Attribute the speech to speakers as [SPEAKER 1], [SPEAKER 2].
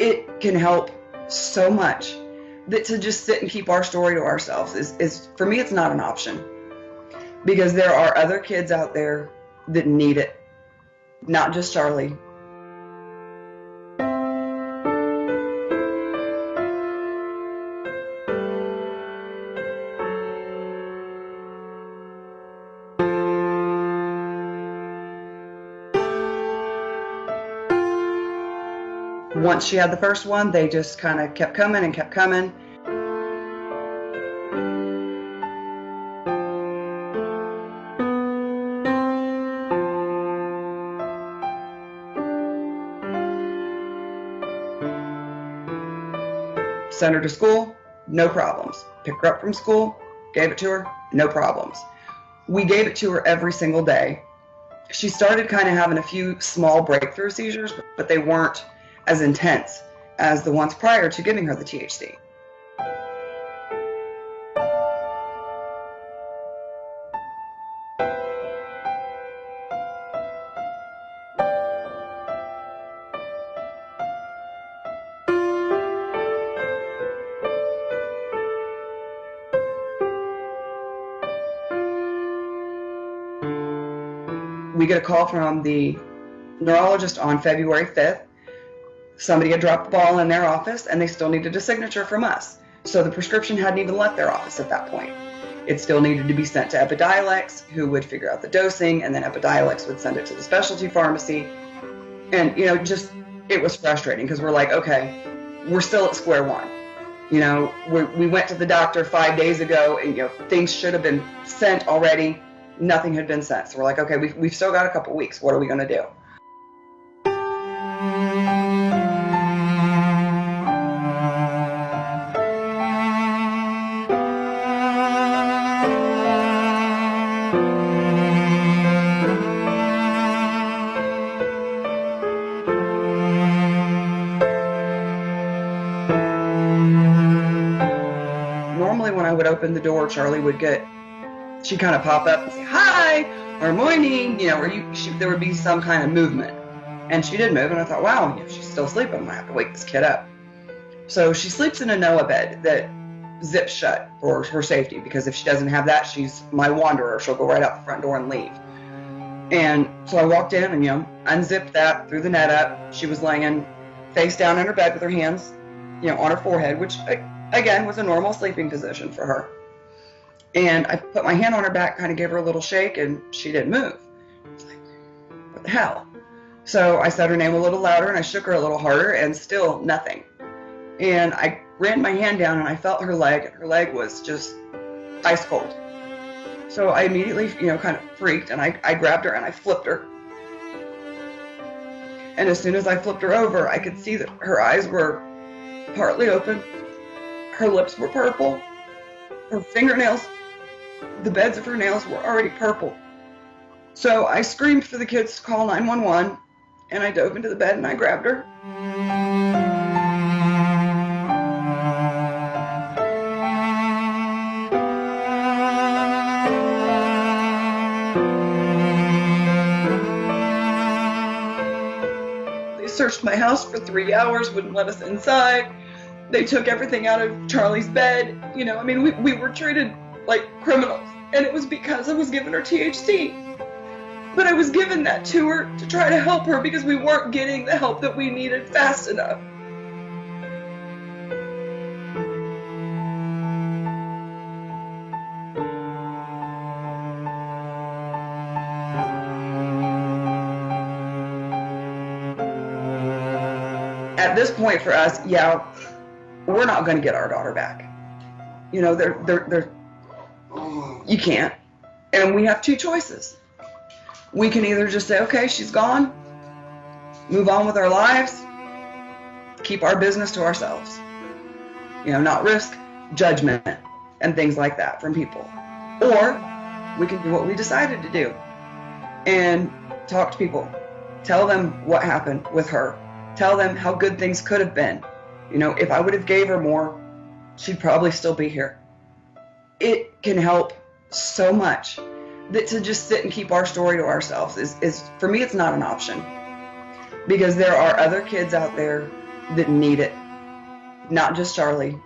[SPEAKER 1] it can help so much that to just sit and keep our story to ourselves is for me, it's not an option, because there are other kids out there that need it, not just Charlie. Once she had the first one, they just kind of kept coming and kept coming. Sent her to school, no problems. Picked her up from school, gave it to her, no problems. We gave it to her every single day. She started kind of having a few small breakthrough seizures, but they weren't as intense as the ones prior to giving her the THC. We get a call from the neurologist on February 5th. Somebody had dropped the ball in their office and they still needed a signature from us. So the prescription hadn't even left their office at that point. It still needed to be sent to Epidiolex, who would figure out the dosing, and then Epidiolex would send it to the specialty pharmacy. And, just, it was frustrating because we're like, okay, we're still at square one. We went to the doctor 5 days ago and, things should have been sent already. Nothing had been sent. So we're like, okay, we've still got a couple weeks. What are we going to do? Normally when I would open the door, Charlie would she'd kind of pop up and say, hi, or morning, there would be some kind of movement. And she did move, and I thought, wow, she's still sleeping. I'm going to have to wake this kid up. So she sleeps in a Noah bed that zips shut for her safety, because if she doesn't have that, she's my wanderer. She'll go right out the front door and leave. And so I walked in and, unzipped that, threw the net up. She was laying face down in her bed with her hands, on her forehead, which, again, was a normal sleeping position for her. And I put my hand on her back, kind of gave her a little shake, and she didn't move. I was like, what the hell? So I said her name a little louder, and I shook her a little harder, and still nothing. And I ran my hand down, and I felt her leg, and her leg was just ice cold. So I immediately, kind of freaked, and I grabbed her, and I flipped her. And as soon as I flipped her over, I could see that her eyes were partly open, her lips were purple, her fingernails, the beds of her nails were already purple. So I screamed for the kids to call 911, and I dove into the bed and I grabbed her. They searched my house for 3 hours, wouldn't let us inside. They took everything out of Charlie's bed. We were treated like criminals, and it was because I was giving her THC. But I was giving that to her to try to help her because we weren't getting the help that we needed fast enough. At this point for us, we're not going to get our daughter back. You can't. And we have two choices. We can either just say, okay, she's gone, move on with our lives, keep our business to ourselves, not risk judgment and things like that from people. Or we can do what we decided to do and talk to people, tell them what happened with her, tell them how good things could have been. If I would have gave her more, she'd probably still be here. It can help so much that to just sit and keep our story to ourselves is for me, it's not an option, because there are other kids out there that need it. Not just Charly.